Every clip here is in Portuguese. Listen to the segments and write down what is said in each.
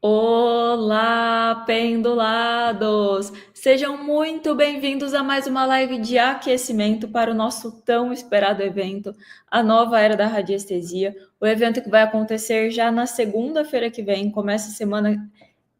Olá, pendulados! Sejam muito bem-vindos a mais uma live de aquecimento para o nosso tão esperado evento, a Nova Era da Radiestesia. O evento que vai acontecer já na segunda-feira que vem, começa a semana,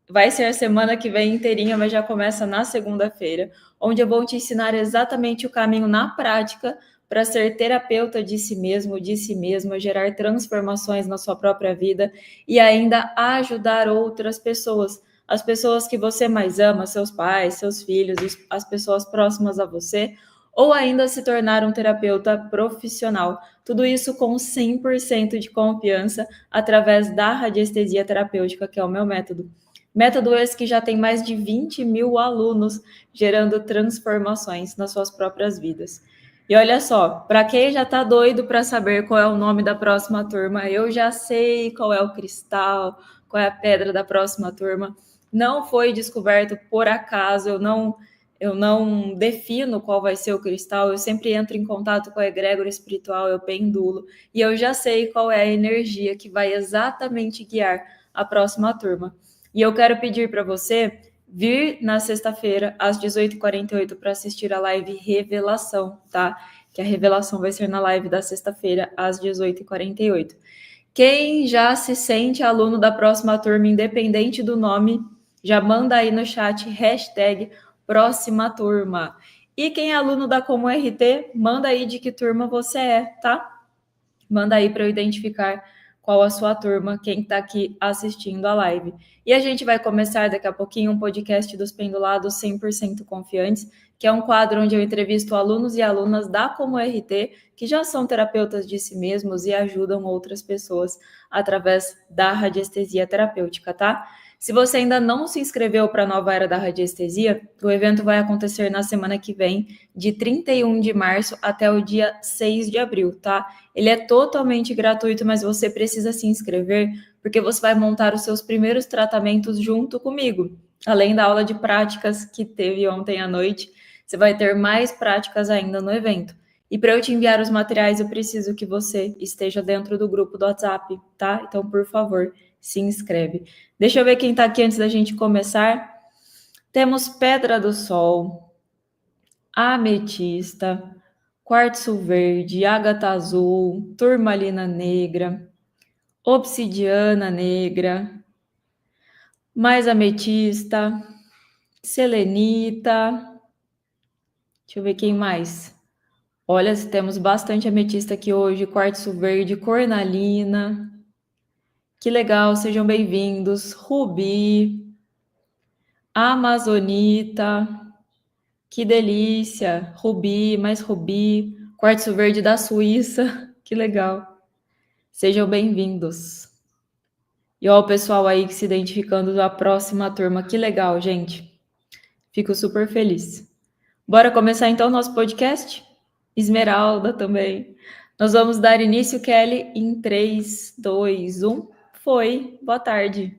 vai ser a semana que vem inteirinha, mas já começa na segunda-feira, onde eu vou te ensinar exatamente o caminho na prática para ser terapeuta de si mesmo, de si mesma, gerar transformações na sua própria vida e ainda ajudar outras pessoas, as pessoas que você mais ama, seus pais, seus filhos, as pessoas próximas a você, ou ainda se tornar um terapeuta profissional. Tudo isso com 100% de confiança através da radiestesia terapêutica, que é o meu método. Método esse que já tem mais de 20 mil alunos gerando transformações nas suas próprias vidas. E olha só, para quem já está doido para saber qual é o nome da próxima turma, eu já sei qual é o cristal, qual é a pedra da próxima turma. Não foi descoberto por acaso, eu não defino qual vai ser o cristal, eu sempre entro em contato com a egrégora espiritual, eu pendulo, e eu já sei qual é a energia que vai exatamente guiar a próxima turma. E eu quero pedir para você vir na sexta-feira, às 18h48, para assistir a live Revelação, tá? Que a revelação vai ser na live da sexta-feira, às 18h48. Quem já se sente aluno da próxima turma, independente do nome, já manda aí no chat hashtag próxima turma. E quem é aluno da Como RT, manda aí de que turma você é, tá? Manda aí para eu identificar qual a sua turma, quem está aqui assistindo a live. E a gente vai começar daqui a pouquinho um podcast dos Pendulados 100% Confiantes, que é um quadro onde eu entrevisto alunos e alunas da Como RT, que já são terapeutas de si mesmos e ajudam outras pessoas através da radiestesia terapêutica, tá? Se você ainda não se inscreveu para a Nova Era da Radiestesia, o evento vai acontecer na semana que vem, de 31 de março até o dia 6 de abril, tá? Ele é totalmente gratuito, mas você precisa se inscrever, porque você vai montar os seus primeiros tratamentos junto comigo. Além da aula de práticas que teve ontem à noite, você vai ter mais práticas ainda no evento. E para eu te enviar os materiais, eu preciso que você esteja dentro do grupo do WhatsApp, tá? Então, por favor, se inscreve. Deixa eu ver quem está aqui antes da gente começar. Temos Pedra do Sol, Ametista, Quartzo Verde, Ágata Azul, Turmalina Negra, Obsidiana Negra, mais Ametista, Selenita. Deixa eu ver quem mais. Olha, temos bastante ametista aqui hoje, Quartzo Verde, Cornalina. Que legal, sejam bem-vindos. Rubi, Amazonita. Que delícia! Rubi, mais rubi, quartzo verde da Suíça. Que legal. Sejam bem-vindos. E ó, o pessoal aí que se identificando da próxima turma. Que legal, gente. Fico super feliz. Bora começar então o nosso podcast? Esmeralda também. Nós vamos dar início, Kelly, em 3, 2, 1. Foi. Boa tarde.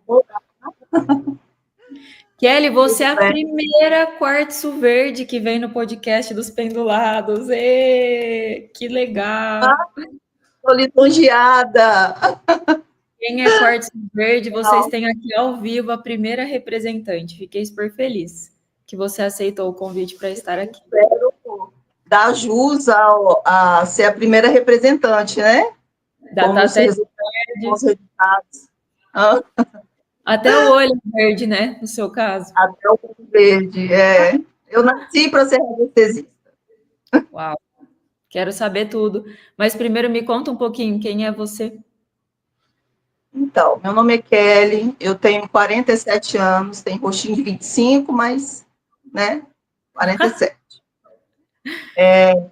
Kelly, você é a primeira quartzo verde que vem no podcast dos pendulados. Ê, que legal! Estou lisonjeada. Quem é quartzo verde, vocês têm aqui ao vivo a primeira representante. Fiquei super feliz que você aceitou o convite para estar aqui. Espero dar jus a ser a primeira representante, né? Dá Como tá os até de os verde. resultados. Até o olho verde, né? No seu caso. Até o verde. É. Eu nasci para ser radiestesista. Uau, quero saber tudo. Mas primeiro me conta um pouquinho quem é você. Então, meu nome é Kelly, eu tenho 47 anos, tenho rostinho de 25, mas, né, 47.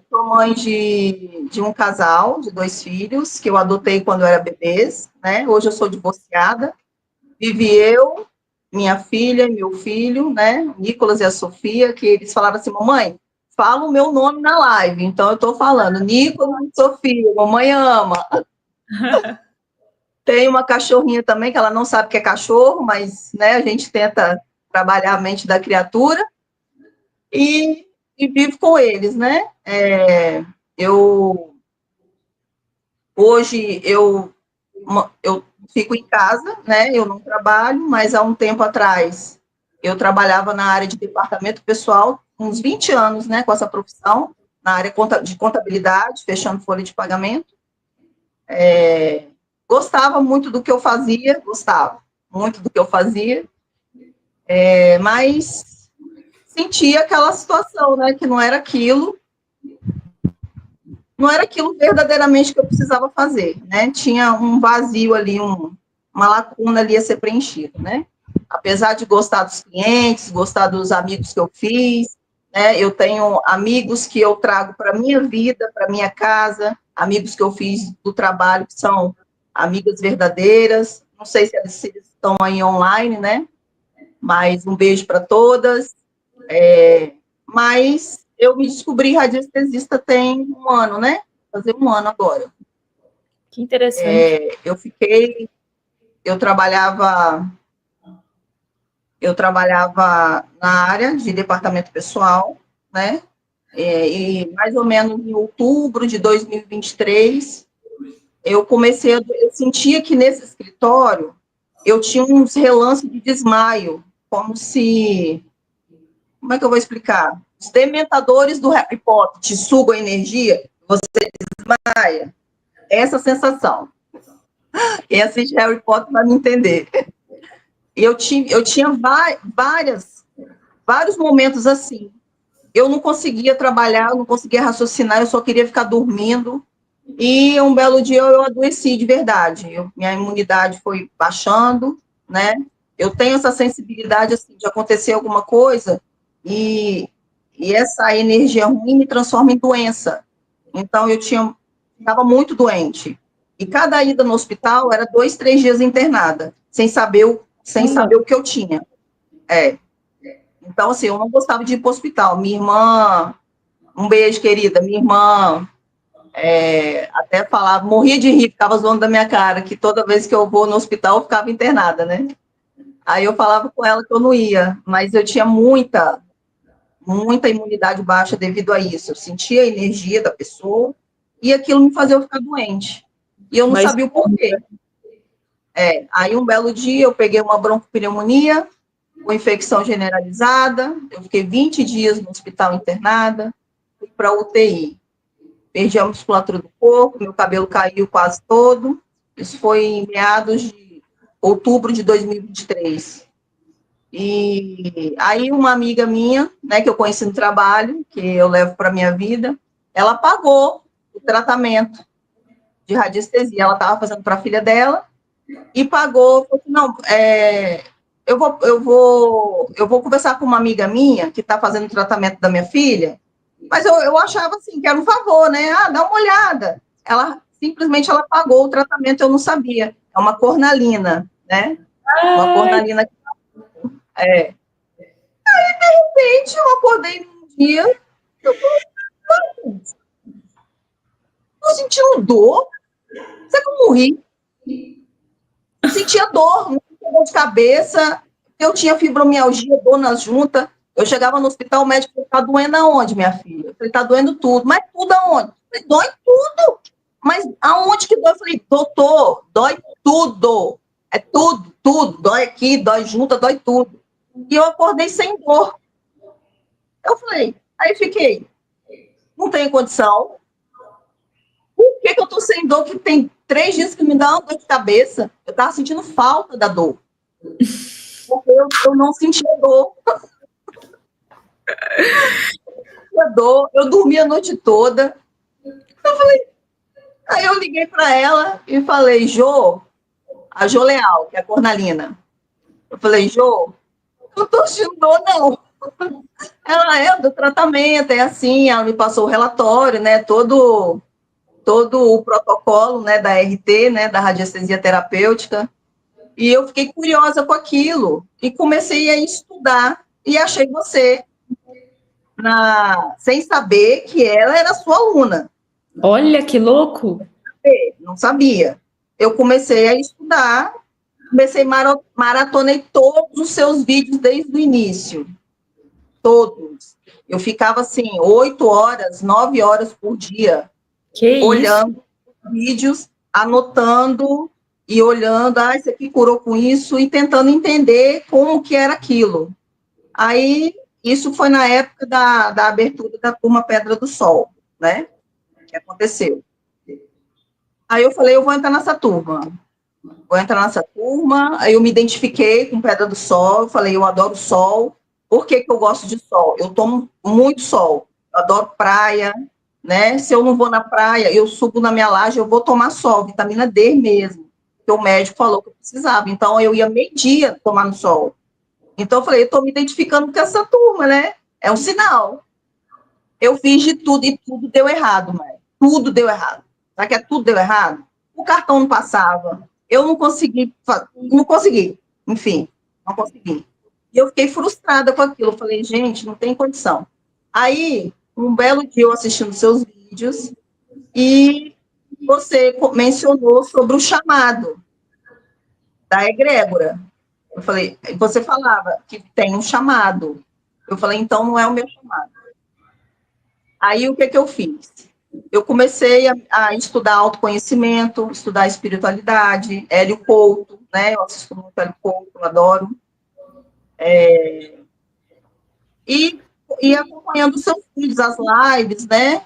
Sou mãe de um casal, de 2 filhos, que eu adotei quando eu era bebês, né? Hoje eu sou divorciada. Vive eu, minha filha e meu filho, né? O Nicolas e a Sofia, que eles falaram assim: mamãe, fala o meu nome na live. Então eu estou falando, Nicolas e Sofia, mamãe ama. Tem uma cachorrinha também, que ela não sabe que é cachorro, mas né, a gente tenta trabalhar a mente da criatura e vivo com eles, né? Eu hoje eu fico em casa, né? Eu não trabalho, mas há um tempo atrás eu trabalhava na área de departamento pessoal, uns 20 anos, né, com essa profissão, na área de contabilidade, fechando folha de pagamento. Gostava muito do que eu fazia, gostava muito do que eu fazia, mas sentia aquela situação, né, que não era aquilo verdadeiramente que eu precisava fazer, né? Tinha um vazio ali, uma lacuna ali a ser preenchida, né? Apesar de gostar dos clientes, gostar dos amigos que eu fiz, né? Eu tenho amigos que eu trago para minha vida, para minha casa, amigos que eu fiz do trabalho que são amigas verdadeiras. Não sei se eles estão aí online, né? Mas um beijo para todas. Mas eu me descobri radiestesista tem um ano, né? Fazer um ano agora. Que interessante. Eu trabalhava na área de departamento pessoal, né? E mais ou menos em outubro de 2023, eu sentia que nesse escritório eu tinha uns relances de desmaio, como é que eu vou explicar? Os dementadores do Harry Potter te sugam a energia, você desmaia. Essa sensação. Quem assiste Harry Potter vai me entender. Eu tinha vários momentos assim. Eu não conseguia trabalhar, eu não conseguia raciocinar, eu só queria ficar dormindo. E um belo dia eu adoeci de verdade. Minha imunidade foi baixando, né? Eu tenho essa sensibilidade assim, de acontecer alguma coisa e essa energia ruim me transforma em doença. Então eu estava muito doente. E cada ida no hospital era 2, 3 dias internada, sem saber o que eu tinha. Então, assim, eu não gostava de ir para o hospital. Minha irmã, um beijo, querida, minha irmã até falava, morria de rir, ficava zoando da minha cara, que toda vez que eu vou no hospital eu ficava internada, né? Aí eu falava com ela que eu não ia, mas eu tinha muita imunidade baixa devido a isso. Eu sentia a energia da pessoa e aquilo me fazia eu ficar doente. E eu não sabia o porquê. Aí um belo dia eu peguei uma broncopneumonia, com infecção generalizada, eu fiquei 20 dias no hospital internada, fui para UTI. Perdi a musculatura do corpo, meu cabelo caiu quase todo. Isso foi em meados de outubro de 2023. E aí uma amiga minha, né, que eu conheci no trabalho, que eu levo para minha vida, ela pagou o tratamento de radiestesia. Ela estava fazendo para a filha dela e pagou. Falou, não, eu vou conversar com uma amiga minha que está fazendo o tratamento da minha filha, mas eu achava assim, que era um favor, né? Ah, dá uma olhada. Ela simplesmente ela pagou o tratamento, eu não sabia. É uma cornalina, né? Uma cornalina. Aí, de repente, eu acordei um dia, eu tô sentindo dor. Será que eu morri? Sentia dor, muita dor de cabeça. Eu tinha fibromialgia, dor nas juntas. Eu chegava no hospital, o médico falou, tá doendo aonde, minha filha? Eu falei, tá doendo tudo. Mas tudo aonde? Eu falei, dói tudo. Mas aonde que dói? Eu falei, doutor, dói tudo. É tudo, tudo. Dói aqui, dói junta, dói tudo. E eu acordei sem dor. Eu falei, aí fiquei, não tenho condição. Por que eu tô sem dor? Que tem 3 dias que me dá uma dor de cabeça. Eu tava sentindo falta da dor. Porque eu não sentia dor. Eu dormi a noite toda. Eu falei, aí eu liguei para ela e falei, Jô, a Jô Leal, que é a cornalina. Eu falei, Jô, não tô sentindo dor, não. Ela é do tratamento, é assim, ela me passou o relatório, né, todo o protocolo, né, da RT, né, da radiestesia terapêutica, e eu fiquei curiosa com aquilo, e comecei a estudar, e achei você, sem saber que ela era sua aluna. Olha que louco! Não sabia. Eu comecei a estudar, maratonei todos os seus vídeos desde o início. Todos. Eu ficava assim, 8 horas, 9 horas por dia, olhando os vídeos, anotando e olhando, esse aqui curou com isso, e tentando entender como que era aquilo. Aí, isso foi na época da abertura da turma Pedra do Sol, né? Que aconteceu. Aí eu falei, eu vou entrar nessa turma. Vou entrar nessa turma. Aí eu me identifiquei com Pedra do Sol. Eu falei, eu adoro sol. Por que que eu gosto de sol? Eu tomo muito sol. Eu adoro praia, né? Se eu não vou na praia, eu subo na minha laje, eu vou tomar sol, vitamina D mesmo. Que o médico falou que eu precisava. Então, eu ia meio-dia tomar no sol. Então, eu falei, eu estou me identificando com essa turma, né? É um sinal. Eu fiz de tudo e tudo deu errado, mãe. Tudo deu errado. Sabe que tudo deu errado? O cartão não passava. Eu não consegui. Enfim, não consegui. E eu fiquei frustrada com aquilo. Eu falei, gente, não tem condição. Aí, um belo dia eu assistindo seus vídeos e você mencionou sobre o chamado da egrégora. Eu falei, você falava que tem um chamado. Eu falei, então não é o meu chamado. Aí o que que eu fiz? Eu comecei a estudar autoconhecimento, estudar espiritualidade, Hélio Couto, né? Eu assisto muito Hélio Couto, eu adoro. E, e acompanhando os seus vídeos, as lives, né?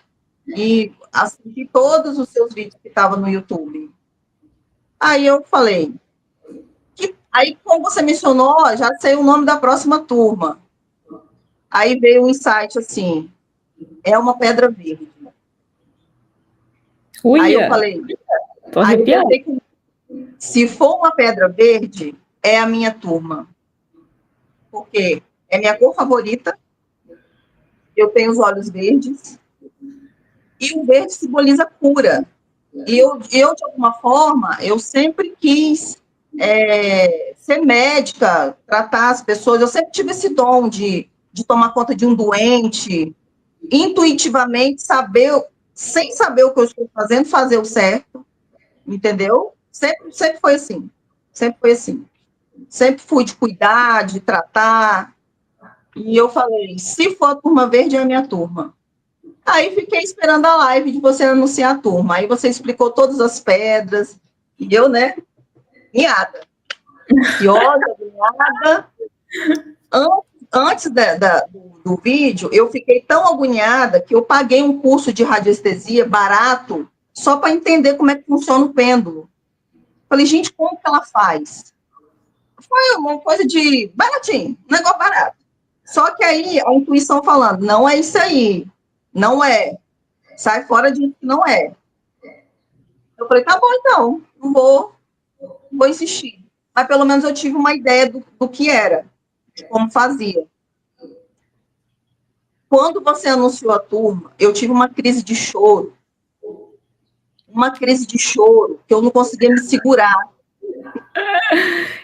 E assisti todos os seus vídeos que estavam no YouTube. Aí eu falei, aí como você mencionou, já sei o nome da próxima turma. Aí veio um insight assim, é uma pedra verde. Aí eu Uia, falei, tô aí eu arrepiada. pensei que se for uma pedra verde, é a minha turma. Porque é minha cor favorita, eu tenho os olhos verdes, e o verde simboliza cura. E eu de alguma forma, eu sempre quis ser médica, tratar as pessoas, eu sempre tive esse dom de tomar conta de um doente, intuitivamente saber, sem saber o que eu estou fazendo, fazer o certo, entendeu? Sempre foi assim, sempre foi assim. Sempre fui de cuidar, de tratar, e eu falei, se for a turma verde, é a minha turma. Aí fiquei esperando a live de você anunciar a turma. Aí você explicou todas as pedras, e eu, né, agoniada, ansiosa, agoniada. Antes do vídeo, eu fiquei tão agoniada que eu paguei um curso de radiestesia barato só para entender como é que funciona o pêndulo. Falei, gente, como que ela faz? Foi uma coisa de baratinho, um negócio barato. Só que aí a intuição falando, não é isso aí, não é, sai fora disso, não é. Eu falei, tá bom então, não vou insistir. Mas pelo menos eu tive uma ideia do que era, de como fazia. Quando você anunciou a turma, eu tive uma crise de choro, que eu não conseguia me segurar.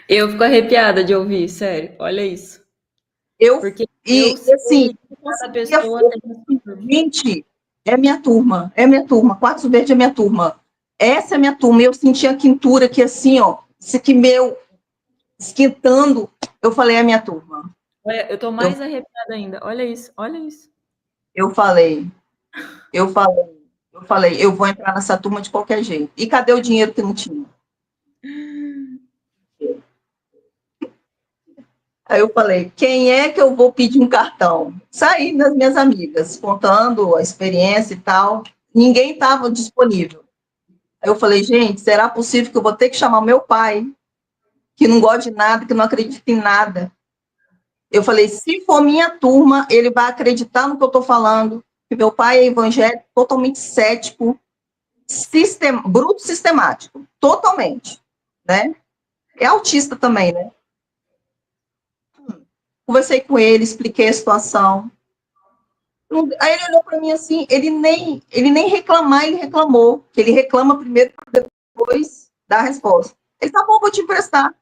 Eu fico arrepiada de ouvir, sério. Olha isso. Eu, Porque eu e assim, sei eu que cada conseguia, pessoa tem a sua turma. gente, é minha turma, Quartzo Verde é minha turma. Essa é a minha turma. Eu senti a quintura aqui assim, ó, isso aqui meu, esquentando. Eu falei, é a minha turma. Olha, eu tô Eu, mais arrepiada ainda. Olha isso, olha isso. eu falei, eu falei, eu falei, eu vou entrar nessa turma de qualquer jeito. E cadê o dinheiro que não tinha? Aí eu falei, quem é que eu vou pedir um cartão? Saí das minhas amigas, contando a experiência e tal. Ninguém estava disponível. Aí eu falei, gente, será possível que eu vou ter que chamar meu pai, que não gosta de nada, que não acredita em nada? Eu falei, se for minha turma, ele vai acreditar no que eu estou falando, que meu pai é evangélico, totalmente cético, bruto sistemático, totalmente, né? É autista também, né? Conversei com ele, expliquei a situação. Aí ele olhou para mim assim, ele nem reclamar, ele reclamou, que ele reclama primeiro, depois dá a resposta. Ele, tá bom, vou te emprestar.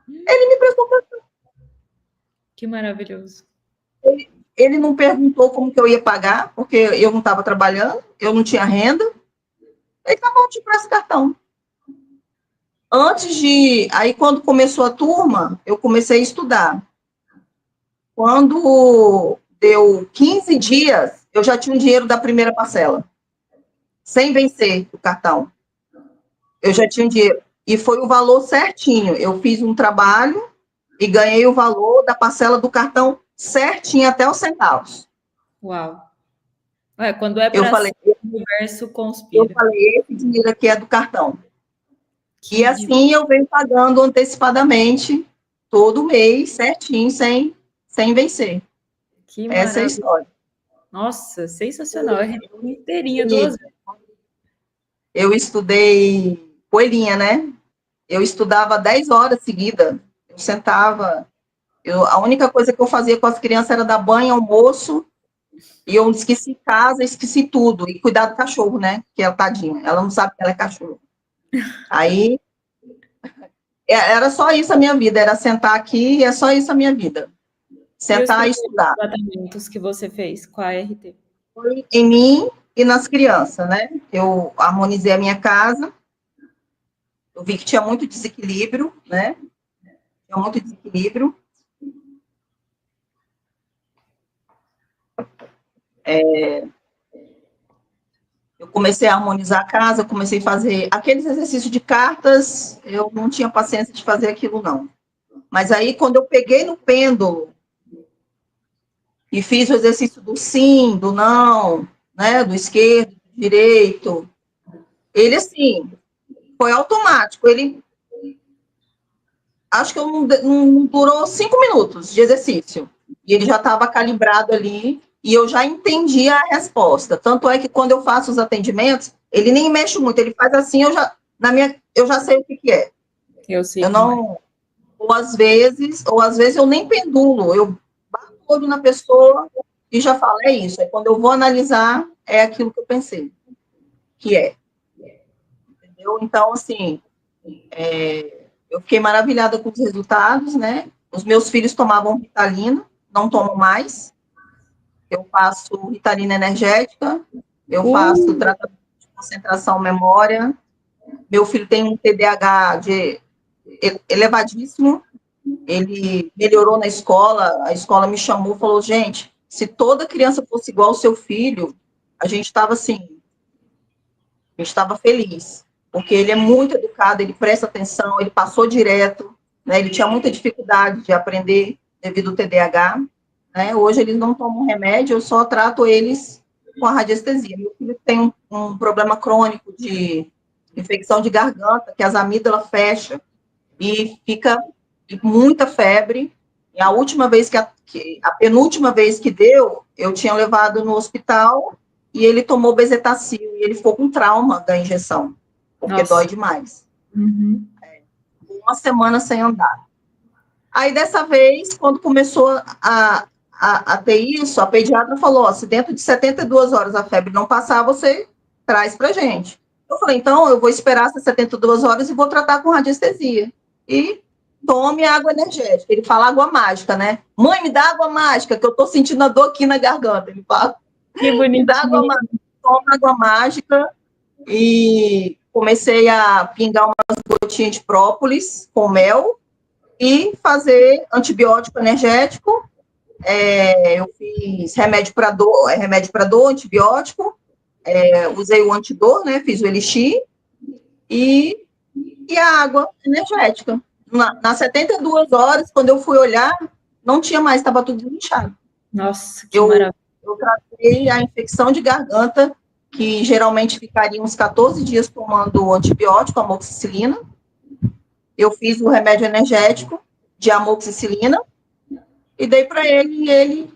Ele me emprestou. Que maravilhoso. Ele não perguntou como que eu ia pagar, porque eu não estava trabalhando, eu não tinha renda. Ele, tá bom, te empresto cartão. Aí quando começou a turma, eu comecei a estudar. Quando deu 15 dias, eu já tinha o dinheiro da primeira parcela, sem vencer o cartão. Eu já tinha dinheiro. e foi o valor certinho. Eu fiz um trabalho e ganhei o valor da parcela do cartão certinho até os centavos. Uau. Quando é Eu para falei, si, o universo eu conspira. falei, esse dinheiro aqui é do cartão. E Que assim eu venho pagando antecipadamente todo mês, certinho, sem vencer. Que Essa é a maravilha. história. Nossa, sensacional. Eu recebi inteirinha E 2 vezes. eu estudei coelhinha, né? Eu estudava 10 horas seguidas. Eu sentava. A única coisa que eu fazia com as crianças era dar banho, almoço, e eu esqueci casa, esqueci tudo. E cuidar do cachorro, né? Que é tadinha. Ela não sabe que ela é cachorro. Aí, era só isso a minha vida. Era sentar aqui e é só isso a minha vida. E os Sentar e primeiros estudar. tratamentos que você fez com a ART? Foi em mim e nas crianças, né? Eu harmonizei a minha casa. Eu vi que tinha muito desequilíbrio, né? Tinha muito desequilíbrio. Eu comecei a harmonizar a casa, comecei a fazer aqueles exercícios de cartas, eu não tinha paciência de fazer aquilo, não. Mas aí, quando eu peguei no pêndulo e fiz o exercício do sim, do não, né, do esquerdo, do direito, ele, assim, foi automático. Ele, acho que eu não durou 5 minutos de exercício. E ele já estava calibrado ali e eu já entendi a resposta. Tanto é que quando eu faço os atendimentos, ele nem mexe muito, ele faz assim, eu já sei o que é. Eu sei Eu como é. não, ou às vezes eu nem pendulo, eu bato o olho na pessoa e já falo, é isso. Aí quando eu vou analisar, é aquilo que eu pensei, que é. Entendeu? Então, assim, eu fiquei maravilhada com os resultados, né? Os meus filhos tomavam Ritalina, não tomam mais. Eu faço Ritalina energética, eu faço Uh, tratamento de concentração, memória. Meu filho tem um TDAH elevadíssimo, ele melhorou na escola, a escola me chamou e falou, gente, se toda criança fosse igual ao seu filho, a gente estava assim, a gente estava feliz, porque ele é muito educado, ele presta atenção, ele passou direto, né, ele tinha muita dificuldade de aprender devido ao TDAH, né, hoje eles não tomam remédio, eu só trato eles com a radiestesia. Meu filho tem um problema crônico de infecção de garganta, que as amígdalas fecham e fica muita febre. E a última vez a penúltima vez que deu, eu tinha levado no hospital e ele tomou bezetacil e ele ficou com trauma da injeção, porque dói nossa. demais. Uhum. Uma semana sem andar. Aí, dessa vez, quando começou a ter isso, a pediatra falou, ó, se dentro de 72 horas a febre não passar, você traz pra gente. Eu falei, então, eu vou esperar essas 72 horas e vou tratar com radiestesia. E tome água energética. Ele fala água mágica, né? Mãe, me dá água mágica, que eu tô sentindo a dor aqui na garganta. Ele fala, Que me dá água bonitinho. mágica. Toma água mágica. E comecei a pingar umas gotinhas de própolis com mel e fazer antibiótico energético. Eu fiz remédio para dor, antibiótico, usei o antidor, né? Fiz o elixir e, e a água energética. Nas 72 horas, quando eu fui olhar, não tinha mais, estava tudo inchado. Nossa, que Eu, maravilha. eu tratei a infecção de garganta, que geralmente ficaria uns 14 dias tomando antibiótico, amoxicilina. Eu fiz o remédio energético de amoxicilina e dei para ele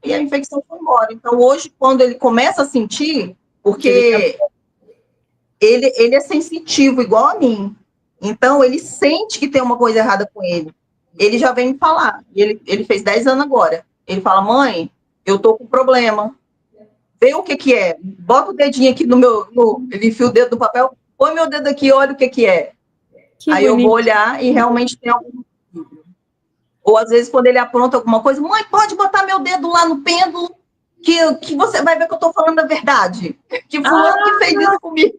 e a infecção foi embora. Então, hoje, quando ele começa a sentir, Ele tá... porque ele é sensitivo igual a mim, então ele sente que tem uma coisa errada com ele. Ele já vem me falar, ele fez 10 anos agora. Ele fala, mãe, eu tô com problema. Vê o que que é. Bota o dedinho aqui ele enfia o dedo no papel, põe meu dedo aqui, olha o que que é. Que Aí eu vou bonito. olhar e realmente tem algum. Ou às vezes, quando ele apronta alguma coisa, mãe, pode botar meu dedo lá no pêndulo, que você vai ver que eu estou falando a verdade. Que fulano que Ah, fez isso comigo.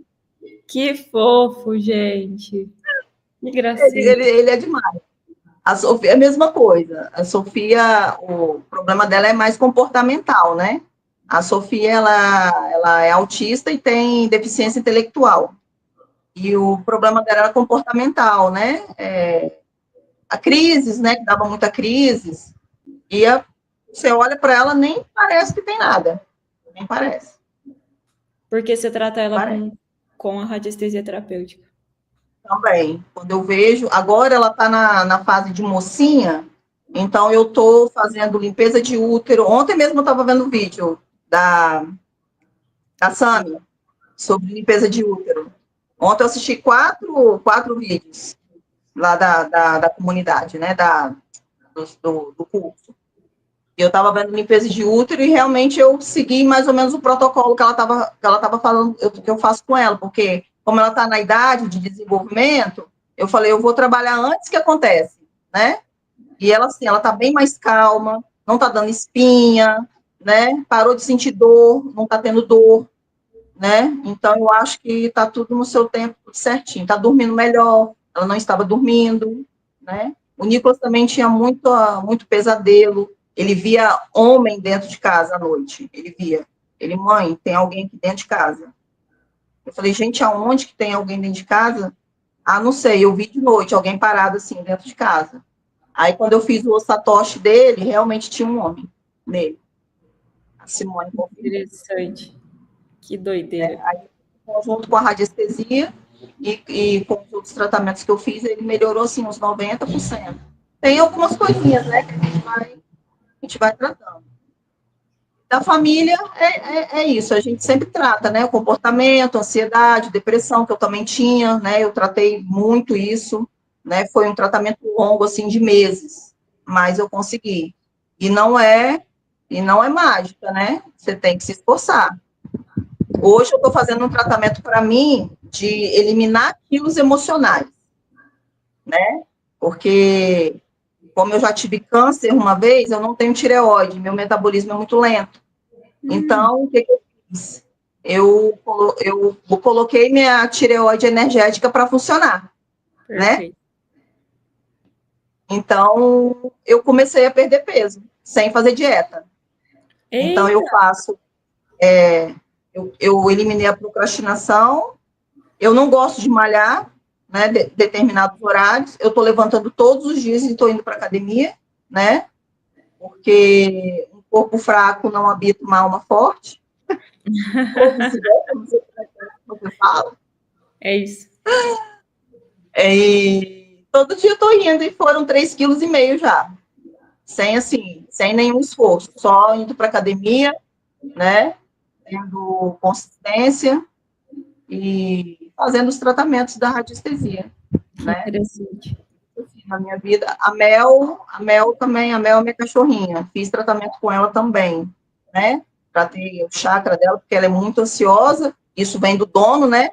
que fofo, gente. Que Ele, gracinha. ele, ele é demais. A Sofia é a mesma coisa. A Sofia, o problema dela é mais comportamental, né? A Sofia, ela é autista e tem deficiência intelectual. E o problema dela era comportamental, né? A crises, né? Que dava muita crises. E você olha para ela, nem parece que tem nada. Nem parece. Porque você trata ela Parece. com a radiestesia terapêutica. Também. Quando eu vejo. Agora ela está na fase de mocinha, então eu estou fazendo limpeza de útero. Ontem mesmo eu estava vendo vídeo da Sami sobre limpeza de útero. Ontem eu assisti quatro vídeos lá da comunidade, né? Do curso. E eu estava vendo limpeza de útero e realmente eu segui mais ou menos o protocolo que ela tava falando, que eu faço com ela, porque como ela está na idade de desenvolvimento, eu falei, eu vou trabalhar antes que acontece, né? E ela, assim, ela está bem mais calma, não está dando espinha, né? Parou de sentir dor, não está tendo dor, né? Então, eu acho que está tudo no seu tempo, tudo certinho. Está dormindo melhor, ela não estava dormindo, né? O Nicolas também tinha muito pesadelo, ele via homem dentro de casa à noite, ele via. Ele, mãe, tem alguém aqui dentro de casa. Eu falei, gente, aonde que tem alguém dentro de casa? Ah, não sei, eu vi de noite alguém parado assim dentro de casa. Aí, quando eu fiz o satoshi dele, realmente tinha um homem nele. A Simone confirmou. Interessante. Que Né? doideira. Aí, junto com a radiestesia e com os outros tratamentos que eu fiz, ele melhorou, assim, uns 90%. Tem algumas coisinhas, né, que a gente vai tratando. Da família, é isso, a gente sempre trata, né, o comportamento, ansiedade, depressão, que eu também tinha, né, eu tratei muito isso, né, foi um tratamento longo, assim, de meses, mas eu consegui. E não é mágica, né, você tem que se esforçar. Hoje eu estou fazendo um tratamento para mim de eliminar quilos emocionais, né? Porque, como eu já tive câncer uma vez, eu não tenho tireoide, meu metabolismo é muito lento. Então, o que eu fiz? Eu coloquei minha tireoide energética para funcionar, né? Perfeito. Então, eu comecei a perder peso, sem fazer dieta. Então, Eita, eu eliminei a procrastinação. Eu não gosto de malhar, né, determinados horários. Eu estou levantando todos os dias e estou indo para academia, né? Porque um corpo fraco não habita uma alma forte. Ou vice-versa, não sei como é que você fala. é isso. E todo dia eu estou indo e foram 3,5 kg já. Sem, assim, sem nenhum esforço. Só indo para academia, né? Tendo consistência e fazendo os tratamentos da radiestesia, Que né? interessante. Na minha vida. A Mel também, a Mel é minha cachorrinha. Fiz tratamento com ela também, né? Tratei o chakra dela, porque ela é muito ansiosa. Isso vem do dono, né?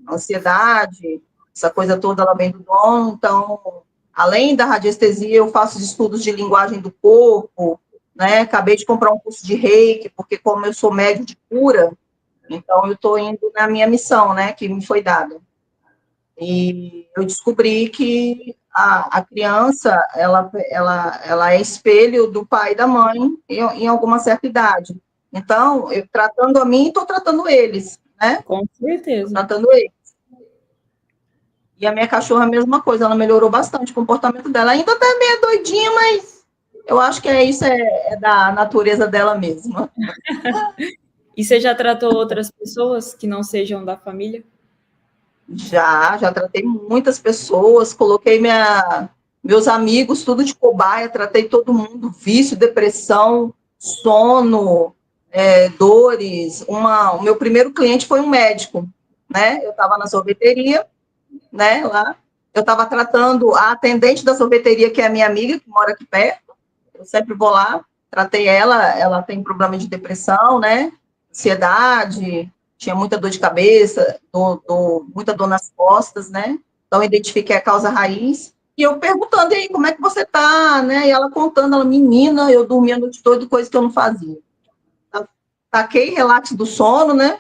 Ansiedade, essa coisa toda, ela vem do dono. Então, além da radiestesia, eu faço os estudos de linguagem do corpo, né? Acabei de comprar um curso de Reiki, porque como eu sou médium de cura, então eu estou indo na minha missão, né? Que me foi dada. E eu descobri que a criança, ela é espelho do pai e da mãe em alguma certa idade. Então, eu tratando a mim, estou tratando eles, né? Com Estou certeza. tratando eles. E a minha cachorra, a mesma coisa, ela melhorou bastante o comportamento dela. Ainda está meio doidinha, mas eu acho que isso é da natureza dela mesma. E você já tratou outras pessoas que não sejam da família? Já tratei muitas pessoas, coloquei meus amigos tudo de cobaia, tratei todo mundo, vício, depressão, sono, dores. O meu primeiro cliente foi um médico, né? Eu estava na sorveteria, né, lá, eu estava tratando a atendente da sorveteria, que é a minha amiga, que mora aqui perto, eu sempre vou lá, tratei ela tem problema de depressão, né, ansiedade, tinha muita dor de cabeça, muita dor nas costas, né, então eu identifiquei a causa raiz, e eu perguntando, e aí, como é que você tá, né, e ela contando, ela, menina, eu dormia a noite toda, coisa que eu não fazia. Taquei relax do sono, né,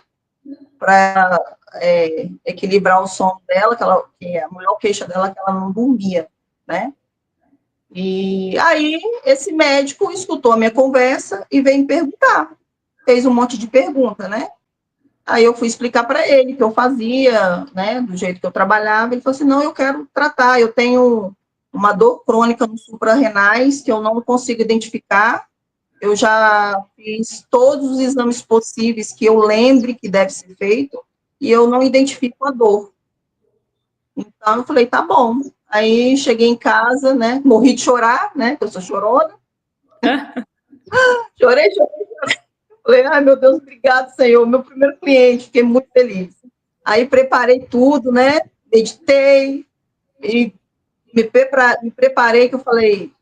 para equilibrar o sono dela, que a maior queixa dela é que ela não dormia, né? E aí esse médico escutou a minha conversa e veio me perguntar, fez um monte de pergunta, né? Aí eu fui explicar para ele que eu fazia, né, do jeito que eu trabalhava. Ele falou assim: não, eu quero tratar. Eu tenho uma dor crônica nos suprarrenais que eu não consigo identificar. Eu já fiz todos os exames possíveis que eu lembre que deve ser feito e eu não identifico a dor. Então eu falei: tá bom. Aí cheguei em casa, né, morri de chorar, né, porque eu sou chorona. Chorei, chorei. Falei: ai, meu Deus, obrigado, Senhor. Meu primeiro cliente, fiquei muito feliz. Aí preparei tudo, né? Meditei e me preparei, que eu falei,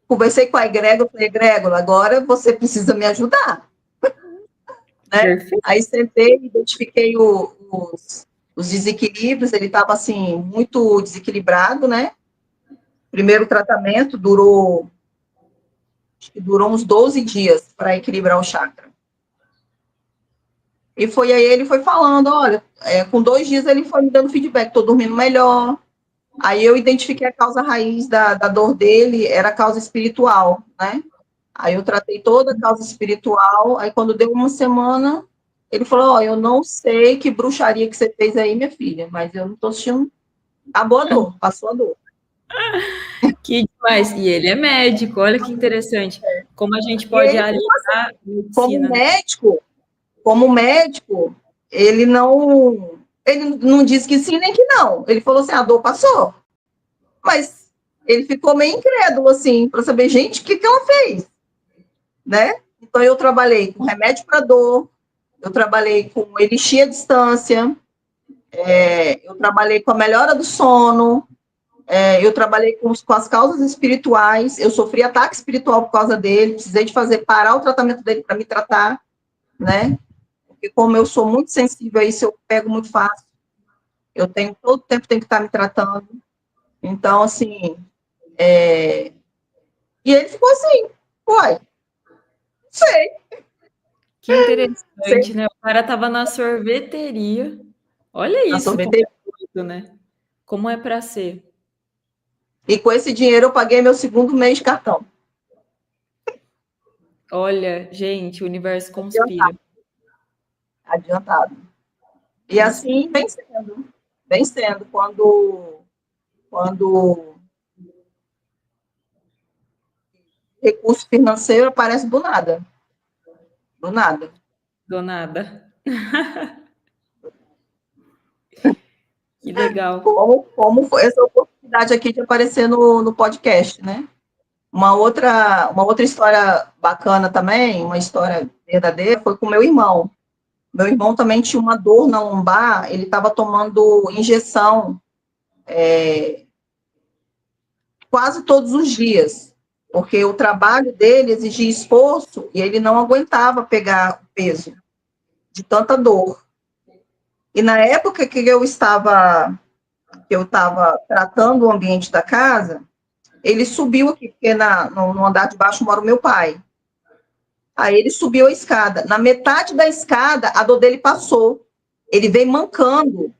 conversei com a egrégora, eu falei: egrégora, agora você precisa me ajudar, né? Perfeito. Aí sentei, identifiquei os desequilíbrios, ele estava, assim, muito desequilibrado, né? Primeiro tratamento acho que durou uns 12 dias para equilibrar o chakra. E foi aí ele foi falando, olha, com 2 dias ele foi me dando feedback, estou dormindo melhor. Aí eu identifiquei a causa raiz da dor dele, era a causa espiritual, né? Aí eu tratei toda a causa espiritual, aí quando deu uma semana, ele falou: ó, eu não sei que bruxaria que você fez aí, minha filha, mas eu não tô sentindo, acabou a dor, passou a dor. Que demais. E ele é médico, olha que interessante. Como a gente E pode ele, aliar a como medicina, né? médico, como médico, ele não disse que sim nem que não. Ele falou assim: a dor passou. Mas ele ficou meio incrédulo, assim, para saber, gente, o que ela fez, né? Então, eu trabalhei com remédio para dor, eu trabalhei com elixir à distância, eu trabalhei com a melhora do sono, eu trabalhei com as causas espirituais, eu sofri ataque espiritual por causa dele, precisei de parar o tratamento dele para me tratar, né? Porque como eu sou muito sensível a isso, eu pego muito fácil, todo tempo tenho que estar me tratando. Então, assim, e ele ficou assim: uai, sei, Que interessante, sei, né? O cara estava na sorveteria. Olha na isso, como sorveteria. é doido, né? Como é para ser. E com esse dinheiro eu paguei meu segundo mês de cartão. Olha, gente, o universo conspira. Adiantado, adiantado. E Conspira. assim vem sendo. Quando recurso financeiro aparece do nada, do nada. Do nada. Que legal. Como foi essa oportunidade aqui de aparecer no podcast, né? Uma outra história bacana também, uma história verdadeira, foi com meu irmão. Meu irmão também tinha uma dor na lombar, ele estava tomando injeção quase todos os dias, porque o trabalho dele exigia esforço e ele não aguentava pegar o peso de tanta dor. E na época que eu estava tratando o ambiente da casa, ele subiu aqui, porque no andar de baixo mora o meu pai. Aí ele subiu a escada. Na metade da escada, a dor dele passou. Ele veio mancando.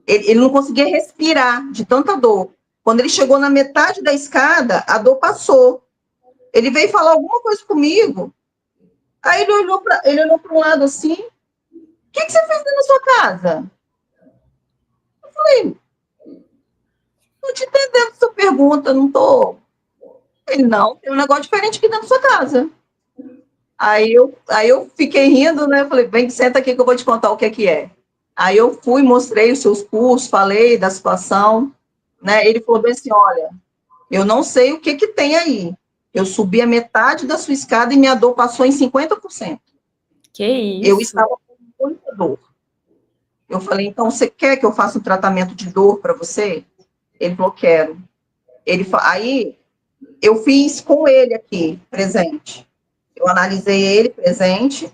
Ele não conseguia respirar de tanta dor. Quando ele chegou na metade da escada, a dor passou. Ele veio falar alguma coisa comigo. Aí ele olhou para um lado assim: o que você fez dentro da sua casa? Eu falei: não te entendendo sua pergunta, não tô. Ele: não, tem um negócio diferente aqui dentro da sua casa. Aí eu fiquei rindo, né? Falei: vem, senta aqui que eu vou te contar o que é que é. Aí eu fui, mostrei os seus cursos, falei da situação, né? Ele falou bem assim: olha, eu não sei o que que tem aí. Eu subi a metade da sua escada e minha dor passou em 50%. Que Eu isso? estava com muita dor. Eu falei: então você quer que eu faça um tratamento de dor para você? Ele falou: quero. Aí eu fiz com ele aqui, presente. Eu analisei ele presente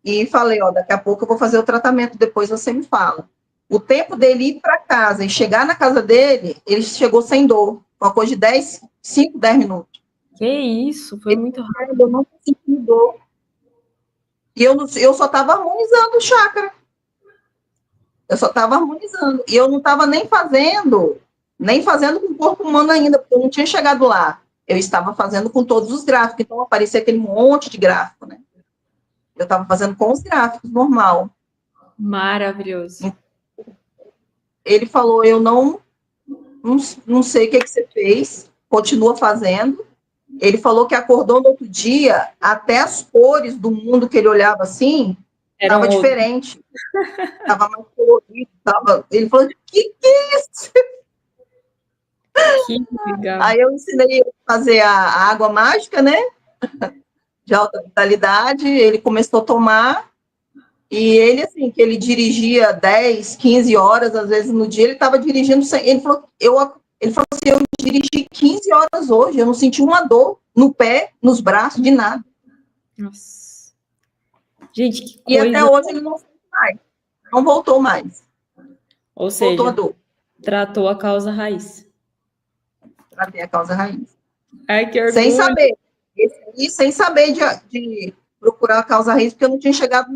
e falei: ó, daqui a pouco eu vou fazer o tratamento, depois você me fala. O tempo dele ir para casa e chegar na casa dele, ele chegou sem dor, uma coisa de 5, 10 minutos. Que isso? Foi Ele muito falou: eu não senti dor. E eu só estava harmonizando o chakra. Eu só estava harmonizando. E eu não estava nem fazendo com o corpo humano ainda, porque eu não tinha chegado lá. Eu estava fazendo com todos os gráficos, então aparecia aquele monte de gráfico, né? Eu estava fazendo com os gráficos, normal. Maravilhoso. Ele falou, eu não sei o que você fez, continua fazendo. Ele falou que acordou no outro dia, até as cores do mundo que ele olhava assim, Eram estava outros. diferente. Estava mais colorido. Ele falou, que é isso? Que legal. Aí eu ensinei ele a fazer a água mágica, né? De alta vitalidade. Ele começou a tomar. E ele, assim, que ele dirigia 10, 15 horas, às vezes, no dia, ele estava dirigindo sem... Ele falou assim, eu dirigi 15 horas hoje, eu não senti uma dor no pé, nos braços, de nada. Nossa. Gente, que E até coisa. hoje ele não sente mais, não voltou mais. Ou Voltou a seja, dor, tratou a causa raiz. para ter a causa raiz. Ai, que Sem orgulho. saber. E sem saber de procurar a causa raiz, porque eu não tinha chegado